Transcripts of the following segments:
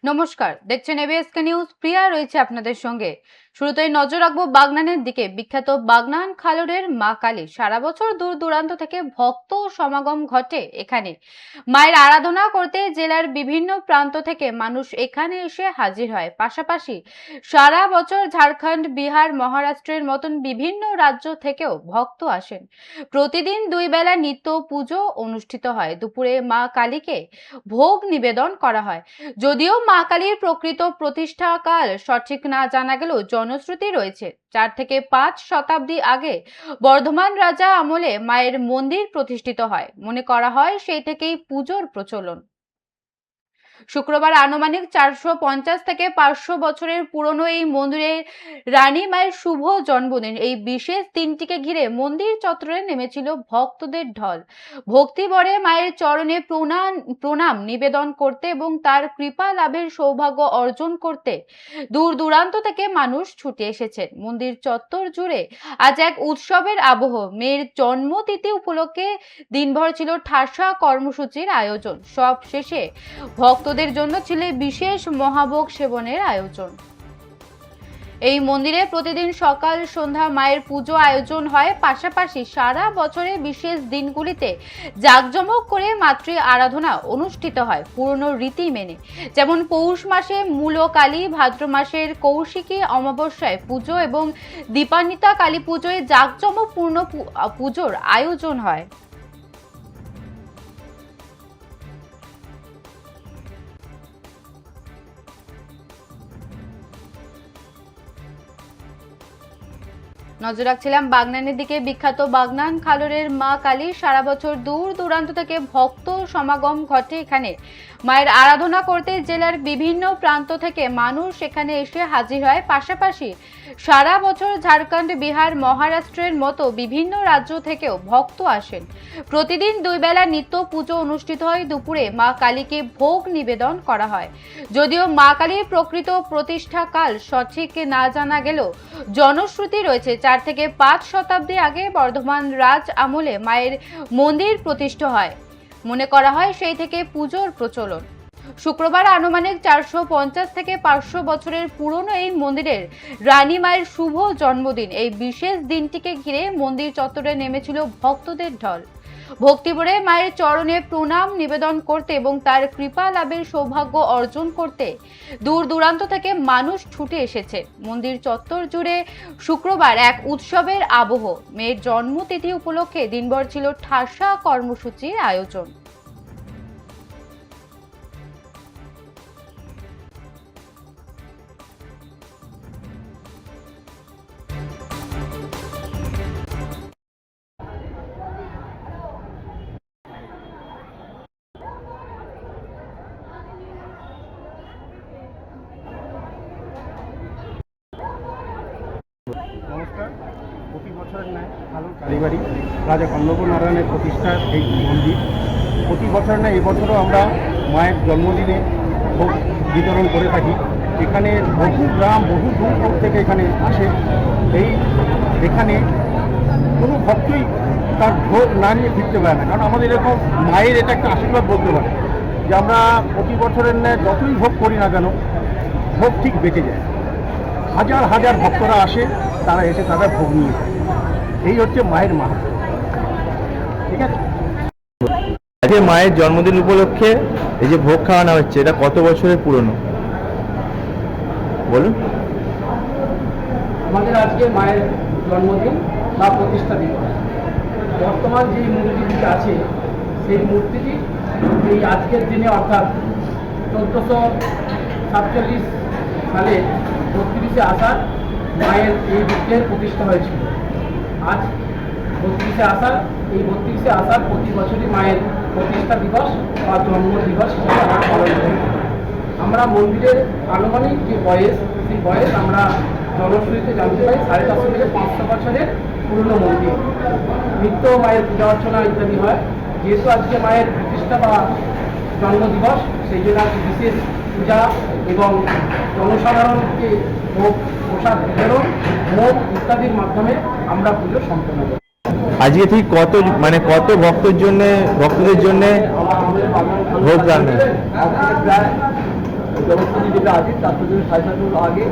নমস্কার, দেখছেন এবিএসকে নিউজ। প্রিয়া রয়েছে আপনাদের সঙ্গে। শুরুতেই নজর রাখবো বাগনানের দিকে। বিখ্যাত বাগনান খালুরের মা কালী সারা বছর দূর দূরান্ত থেকে ভক্ত সমাগম ঘটে এখানে। মায়ের আরাধনা করতে জেলার বিভিন্ন প্রান্ত থেকে মানুষ এখানে এসে হাজির হয়। পাশাপাশি সারা বছর ঝাড়খণ্ড, বিহার, মহারাষ্ট্রের মতন বিভিন্ন রাজ্য থেকেও ভক্ত আসেন। প্রতিদিন দুই বেলা নিত্য পুজো অনুষ্ঠিত হয়। দুপুরে মা কালীকে ভোগ নিবেদন করা হয়। যদিও মা কালীর প্রকৃত প্রতিষ্ঠাকাল সঠিক না জানা গেলেও জনশ্রুতি রয়েছে 4 থেকে 5 শতাব্দী আগে বর্ধমান রাজা আমলে মায়ের মন্দির প্রতিষ্ঠিত হয়। মনে করা হয় সেই থেকেই পুজোর প্রচলন। শুক্রবার আনুমানিক 450 থেকে 500 বছরের পুরনো এই মন্দিরে রানী মায়ের শুভ জন্মদিন। এই বিশেষ দিনটিকে ঘিরে মন্দির চত্বরে নেমেছিল ভক্তদের ঢল। ভক্তি ভরে মায়ের চরণে প্রণাম নিবেদন করতে এবং তার কৃপা লাভের সৌভাগ্য অর্জন করতে দূর দূরান্ত থেকে মানুষ ছুটে এসেছেন। মন্দির চত্বর জুড়ে আজ এক উৎসবের আবহ। মেয়ের জন্মতিথি উপলক্ষে দিনভর ছিল ঠাসা কর্মসূচির আয়োজন। সব শেষে ভক্তদের জন্য ছিল বিশেষ মহাভোগ সেবনের আয়োজন। এই মন্দিরে প্রতিদিন সকাল সন্ধ্যা মায়ের পুজো আয়োজন হয়। পাশাপাশি সারা বছরে বিশেষ দিনগুলিতে জাঁকজমক করে মাতৃ আরাধনা অনুষ্ঠিত হয় পুরনো রীতি মেনে। যেমন পৌষ মাসে মূলকালী, ভাদ্র মাসের কৌশিকী অমাবস্যায় পুজো এবং দীপান্বিতা কালী পুজোয় জাঁকজমকপূর্ণ পুজোর আয়োজন হয়। নজর রাখছিলাম বাগনানের দিকে। বিখ্যাত বাগনান খালুরের মা কালী সারা বছর দূর দূরান্ত থেকে ভক্ত সমাগম ঘটে এখানে। মায়ের আরাধনা করতে জেলার বিভিন্ন প্রান্ত থেকে মানুষ এখানে এসে হাজির হয়। পাশাপাশি সারা বছর ঝাড়খণ্ড, বিহার, মহারাষ্ট্রের মতো বিভিন্ন রাজ্য থেকেও ভক্ত আসেন। প্রতিদিন দুই বেলা নিত্য পুজো অনুষ্ঠিত হয়। দুপুরে মা কালীকে ভোগ নিবেদন করা হয়। যদিও মা কালীর প্রকৃত প্রতিষ্ঠাকাল সঠিক না জানা গেলেও জনশ্রুতি রয়েছে 4 থেকে 5 শতাব্দী আগে বর্ধমান রাজ আমলে মায়ের মন্দির প্রতিষ্ঠা হয়। মনে করা হয় সেই থেকে পুজোর প্রচলন। শুক্রবার আনুমানিক 450 থেকে 500 বছরের পুরনো এই মন্দিরের রানী মায়ের শুভ জন্মদিন। এই বিশেষ দিনটিকে ঘিরে মন্দির চত্বরে নেমেছিল ভক্তদের ঢল। ভক্তি ভরে মায়ের চরণে প্রণাম নিবেদন করতে এবং তার কৃপা লাভের সৌভাগ্য অর্জন করতে দূর দূরান্ত থেকে মানুষ ছুটে এসেছে। মন্দির চত্বর জুড়ে শুক্রবার এক উৎসবের আবহ। মেয়ের জন্মতিথি উপলক্ষে দিনভর ছিল ঠাসা কর্মসূচির আয়োজন। নমস্কার। প্রতি বছরের ন্যায় খালুর কালীবাড়ি রাজা কন্নব নারায়ণের প্রতিষ্ঠার এই মন্দির প্রতি বছর ন্যায় এবছরও আমরা মায়ের জন্মদিনে ভোগ বিতরণ করে থাকি। এখানে বহু গ্রাম, বহু দূর দূর থেকে এখানে আসে। এখানে কোনো ভক্তই তার ভোগ না নিয়ে ফিরতে পারে না, কারণ আমাদের এরকম মায়ের এটা একটা আশীর্বাদ বলতে পারে যে আমরা প্রতি বছরের ন্যায় যতই ভোগ করি না কেন ভোগ ঠিক বেঁচে যায়। হাজার হাজার ভক্তরা আসে, তারা এসে তাদের ভোগ নিয়ে যায়। এই হচ্ছে মায়ের মাহাত্ম্য। ঠিক আছে। আজকে মায়ের জন্মদিন উপলক্ষে এই যে ভোগ খাওয়ানো হচ্ছে, এটা কত বছরের পুরনো বলুন? আমাদের আজকে মায়ের জন্মদিন বা প্রতিষ্ঠা দিবস। বর্তমান যে মূর্তিটি আছে সেই মূর্তিটি এই আজকের দিনে অর্থাৎ 1447 সালে 32শে আষাঢ় মায়ের এই বিগ্রহের প্রতিষ্ঠা হয়েছিল। আজ 32শে আষাঢ়, এই 32শে আষাঢ় প্রতি বছরই মায়ের প্রতিষ্ঠা দিবস বা জন্ম দিবস হিসেবে আমরা পালন করি। আমরা মন্দিরের আনুমানিক যে বয়স, সেই বয়স আমরা জনশ্রুতিতে জানতে পারি 450 থেকে 500 বছরের পুরনো মন্দির। নিত্য মায়ের পূজা অর্চনা ইত্যাদি হয়। যেহেতু আজকে মায়ের প্রতিষ্ঠা বা জন্মদিবস, সেই জন্য বিশেষ পূজা এবং জনসাধারণকে ভোগ, প্রসাদ বিতরণ, ভোগ ইত্যাদির মাধ্যমে আমরা পুজো সম্পন্ন করি। আজকে ঠিক কত ভক্তদের জন্য ভোগ রান্না? প্রায় জগৎপতি যেটা আছে 400 আগে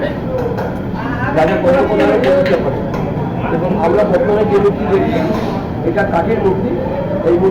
রাজা কন্যা প্রতিষ্ঠা করে এবং আমরা বর্তমানে যে মূর্তি দেখছি এটা কাঠের মূর্তি। এই